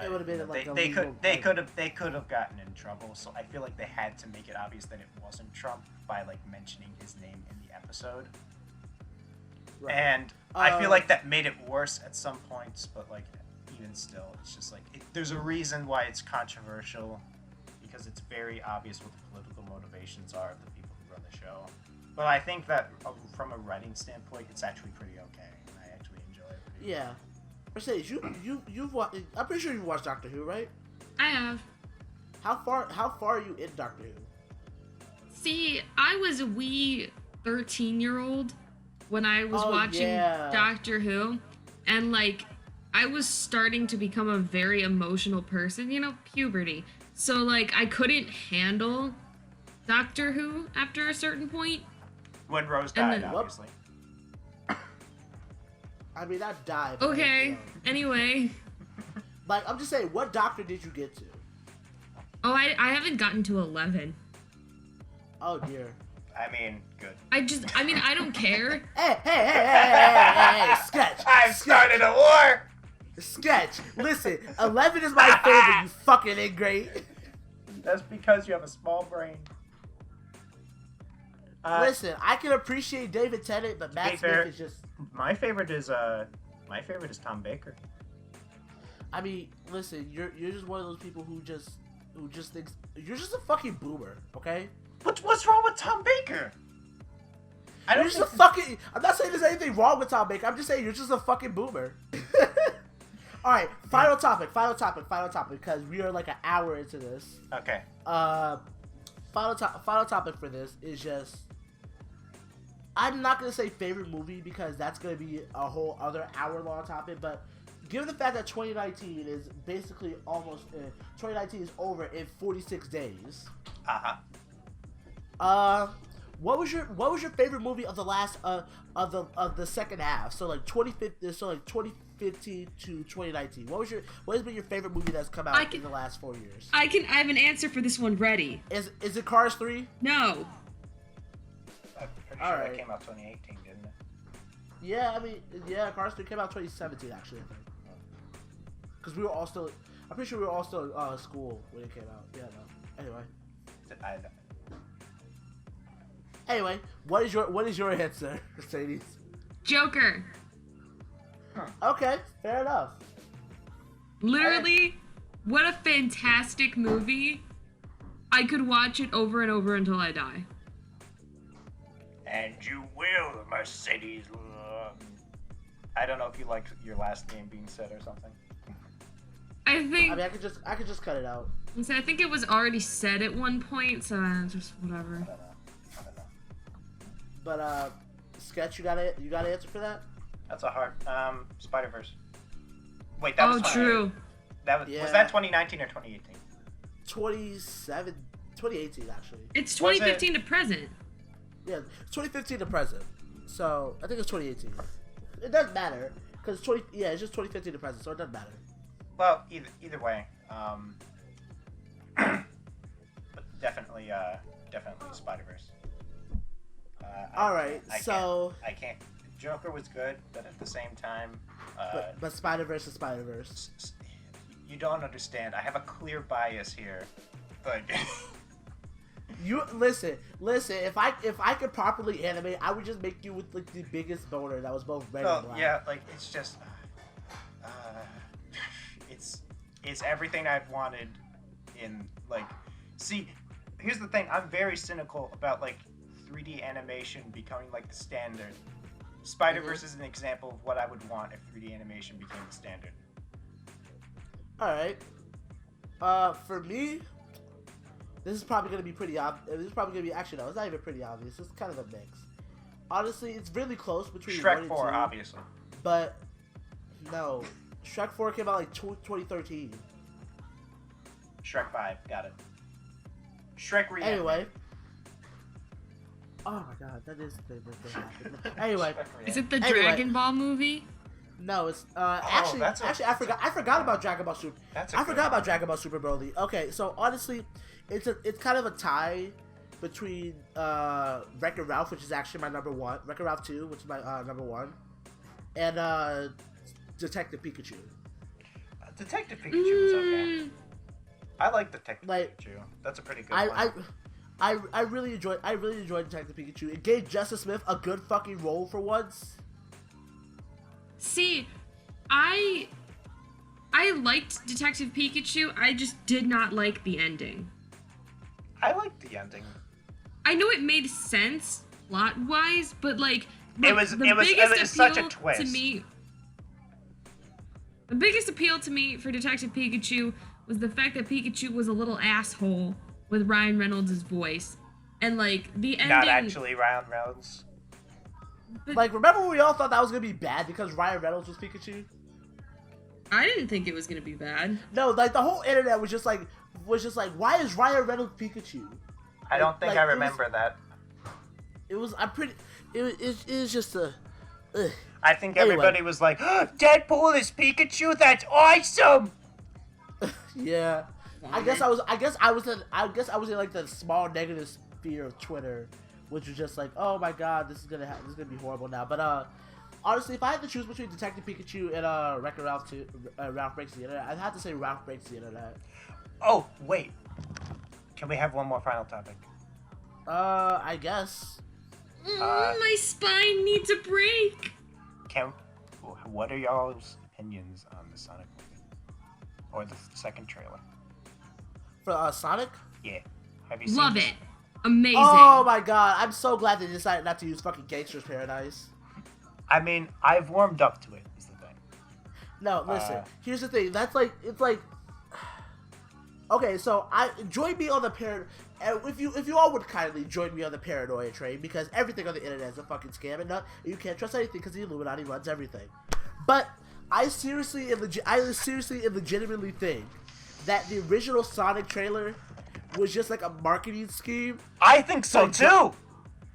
it would have been like they could have gotten in trouble. So I feel like they had to make it obvious that it wasn't Trump by like mentioning his name in the episode. Right. And I feel like that made it worse at some points, but like even still, it's just like there's a reason why it's controversial because it's very obvious what the political motivations are of the people who run the show. But I think that from a writing standpoint, it's actually pretty okay, and I actually enjoy it. Yeah. Mercedes, you've watched. I'm pretty sure you've watched Doctor Who, right? I have. How far are you in Doctor Who? See, I was a wee 13-year-old when I was watching Doctor Who, and like I was starting to become a very emotional person, you know, puberty. So like I couldn't handle Doctor Who after a certain point. When Rose died, obviously. I mean, not died. Okay. Like, anyway. Like, I'm just saying, what Doctor did you get to? Oh, I haven't gotten to 11. Oh dear. I mean, good. I don't care. Hey, Sketch. I've started a war. Sketch. Listen, 11 is my favorite, you fucking ingrate. That's because you have a small brain. Listen, I can appreciate David Tennant, but Matt Smith is just... My favorite is Tom Baker. I mean, listen, you're just one of those people who just thinks you're just a fucking boomer, okay? What's wrong with Tom Baker? I'm not saying there's anything wrong with Tom Baker. I'm just saying you're just a fucking boomer. All right, final topic, because we are like an hour into this. Okay. Final topic for this is just. I'm not gonna say favorite movie because that's gonna be a whole other hour-long topic, but given the fact that 2019 is basically 2019 is over in 46 days. What was your favorite movie of the last of the second half? So like 2015, so like 20 2015 to 2019. What has been your favorite movie that's come out in the last 4 years? I have an answer for this one ready. Is it Cars 3? No. I'm pretty sure that came out 2018, didn't it? Yeah, I mean, Cars 3 came out 2017 actually, I think. Because we were all still, I'm pretty sure we were all still in school when it came out. Yeah, no. Anyway, what is your answer, Mercedes? Joker. Okay, fair enough. Literally, what a fantastic movie. I could watch it over and over until I die. And you will, Mercedes. I don't know if you like your last name being said or something. I mean, I could just cut it out. I think it was already said at one point, so just whatever. I don't know. But Sketch, you got an answer for that? That's a hard Spider-Verse. Wait, that was true. Was that 2019 or 2018? 2018 actually. It's 2015 to present. Yeah, 2015 to present. So I think it's 2018. It doesn't matter because it's just 2015 to present, so it doesn't matter. Well, either way, but definitely Spider-Verse. All right, I can't. Joker was good, but at the same time, but Spider-Verse is Spider-Verse. You don't understand. I have a clear bias here, but you listen. If I could properly animate, I would just make you with like the biggest boner that was both red and black. Yeah, like it's just, it's everything I've wanted in like. See, here's the thing. I'm very cynical about like 3D animation becoming like the standard. Spider-Verse is an example of what I would want if 3D animation became the standard. Alright. For me, this is probably going to be pretty obvious. This is probably going to be, actually no, it's not even pretty obvious. It's kind of a mix. Honestly, it's really close between Shrek 1 and 4, 2, obviously. But, no. Shrek 4 came out like 2013. Shrek 5, got it. Shrek Reanimated. Anyway. Oh my god, that is the thing that happened. Anyway. Is it the Dragon Ball movie? No, it's actually I forgot about Dragon Ball Super. I forgot about Dragon Ball Super Broly. Okay, so honestly, it's kind of a tie between Wreck-It Ralph, which is actually my number one, Wreck-It Ralph 2, which is my number one, and Detective Pikachu. Detective Pikachu was okay. I like Detective Pikachu. That's a pretty good one. I really enjoyed Detective Pikachu. It gave Justice Smith a good fucking role for once. See, I liked Detective Pikachu. I just did not like the ending. I liked the ending. I know it made sense plot-wise, but like it was such a twist. To me, the biggest appeal to me for Detective Pikachu was the fact that Pikachu was a little asshole with Ryan Reynolds' voice, and like the ending. Not actually Ryan Reynolds. But, like, remember when we all thought that was gonna be bad because Ryan Reynolds was Pikachu? I didn't think it was gonna be bad. No, like the whole internet was just like, why is Ryan Reynolds Pikachu? I don't think I remember that. It was It was just a. Ugh. I think everybody was like, oh, Deadpool is Pikachu. That's awesome. Yeah, I guess I was in like the small negative sphere of Twitter, which was just like, oh my god, this is gonna be horrible now. But honestly, if I had to choose between Detective Pikachu and Wreck-It Ralph 2, Ralph Breaks the Internet, I'd have to say Ralph Breaks the Internet. Oh wait, can we have one more final topic? I guess. My spine needs a break. What are y'all's opinions on the Sonic movie? Or the second trailer? For Sonic? Yeah. Have you seen Love it. Amazing. Oh my god, I'm so glad they decided not to use fucking Gangster's Paradise. I mean, I've warmed up to it, is the thing. No, listen. Here's the thing. It's like... Okay, so join me on the if you all would kindly join me on the paranoia train, because everything on the internet is a fucking scam, and you can't trust anything because the Illuminati runs everything. But I seriously and legitimately think that the original Sonic trailer was just like a marketing scheme. I think so too.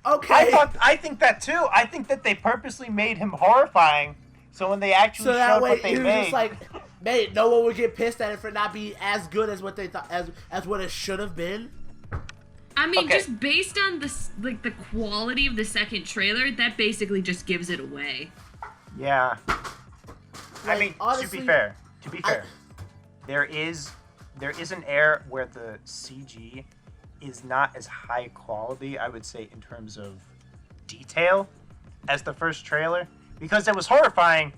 Okay. I think that too. I think that they purposely made him horrifying So when they actually so that showed way what they it was made, just like, mate, no one would get pissed at it for not being as good as what they thought as what it should have been. I mean, just based on this, like the quality of the second trailer, that basically just gives it away. Yeah. Like, I mean, honestly, to be fair, there is an air where the CG is not as high quality, I would say, in terms of detail as the first trailer, because it was horrifying,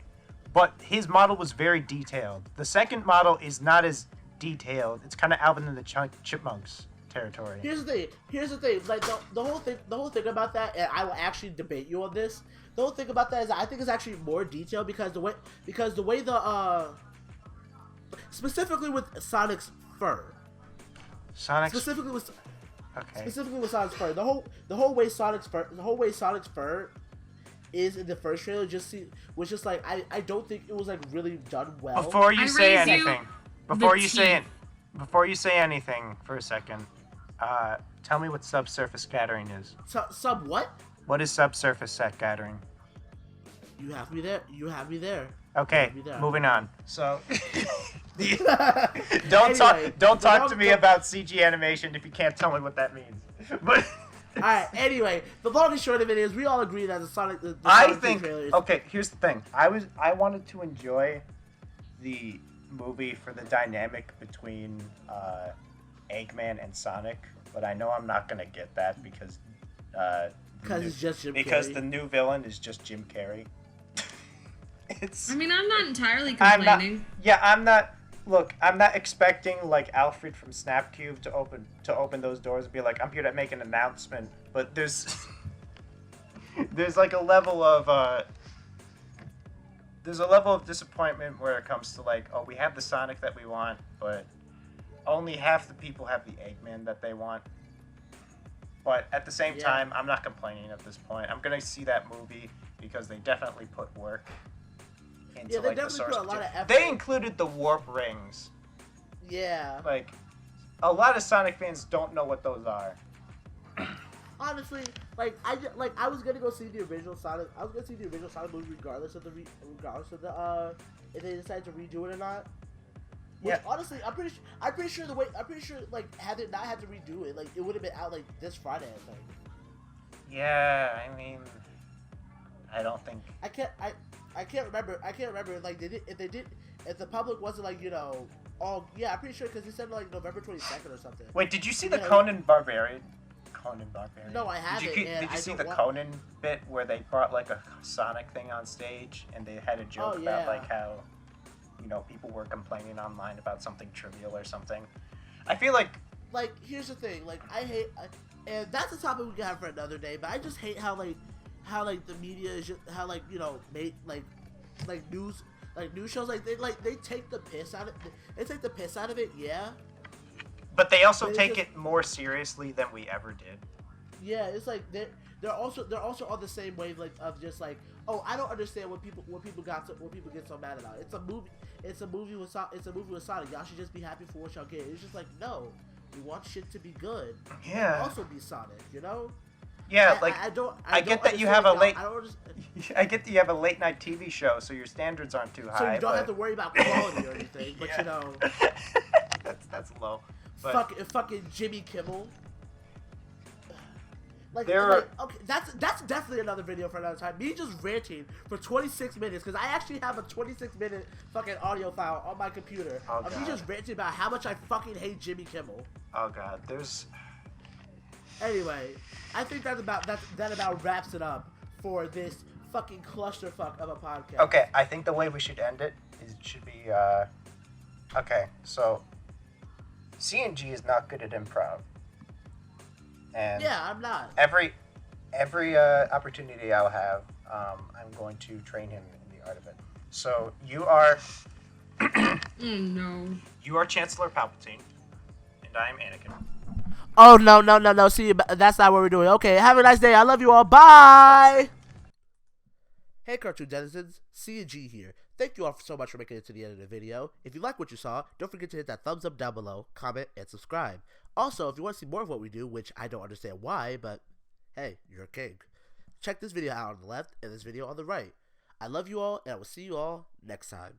but his model was very detailed. The second model is not as detailed. It's kind of Alvin and the Chipmunks territory. Here's the thing. Like the whole thing about that, and I will actually debate you on this. The whole thing about that is I think it's actually more detailed because the way the specifically with Sonic's fur. Specifically with Sonic's fur. The whole way Sonic's fur is in the first trailer was just like I don't think it was like really done well. Before you say anything for a second, tell me what subsurface scattering is. Sub what? What is subsurface scattering? You have me there. Okay, moving on. So, don't talk to me about CG animation if you can't tell me what that means. But all right. Anyway, the long and short of it is, we all agree that the Sonic trailer is... Okay, here's the thing. I wanted to enjoy the movie for the dynamic between Eggman and Sonic, but I know I'm not gonna get that because it's just Jim Carrey. Because the new villain is just Jim Carrey. I mean, I'm not entirely complaining. I'm not expecting like Alfred from Snapcube to open those doors and be like, I'm here to make an announcement. But there's like a level of disappointment where it comes to like, oh, we have the Sonic that we want, but only half the people have the Eggman that they want. But at the same time, I'm not complaining at this point. I'm gonna see that movie because they definitely put work into they like the definitely source put a lot of effort. They included the warp rings. Yeah. Like, a lot of Sonic fans don't know what those are. Honestly, I was gonna go see the original Sonic. I was gonna see the original Sonic movie regardless of the if they decide to redo it or not. Which, honestly, I'm pretty sure like had it not had to redo it, like it would have been out like this Friday, I think. Yeah, I mean, I don't think. I can't remember. Like if the public wasn't like, I'm pretty sure because he said like November 22nd or something. Wait, did you see the Conan Barbarian? No, I haven't. Did you see the Conan bit where they brought like a Sonic thing on stage and they had a joke about like how, people were complaining online about something trivial or something? I feel like here's the thing, like and that's a topic we can have for another day, but I just hate how the media is just how made news shows they take the piss out of it. They take the piss out of it, yeah. But they also take it more seriously than we ever did. Yeah, it's like they're also on the same wave of just like, oh, I don't understand what people get so mad about. It's a movie with Sonic. Y'all should just be happy for what y'all get. It's just like, no, we want shit to be good. Yeah. Also be Sonic, Yeah, I get that you have a late. I get that you have a late night TV show, so your standards aren't too high. So you don't have to worry about quality or anything, but that's low. But fucking Jimmy Kimmel. Okay, that's definitely another video for another time. Me just ranting for 26 minutes because I actually have a 26-minute fucking audio file on my computer of me just ranting about how much I fucking hate Jimmy Kimmel. Oh god, there's. Anyway, I think that about wraps it up for this fucking clusterfuck of a podcast. Okay, I think the way we should end it should be okay, so CNG is not good at improv. And yeah, I'm not. Every opportunity I'll have, I'm going to train him in the art of it. So you are oh no. You are Chancellor Palpatine and I am Anakin. Oh, no. See, that's not what we're doing. Okay, have a nice day. I love you all. Bye! Hey, cartoon denizens. C&G here. Thank you all so much for making it to the end of the video. If you like what you saw, don't forget to hit that thumbs up down below, comment, and subscribe. Also, if you want to see more of what we do, which I don't understand why, but hey, you're a king. Check this video out on the left and this video on the right. I love you all, and I will see you all next time.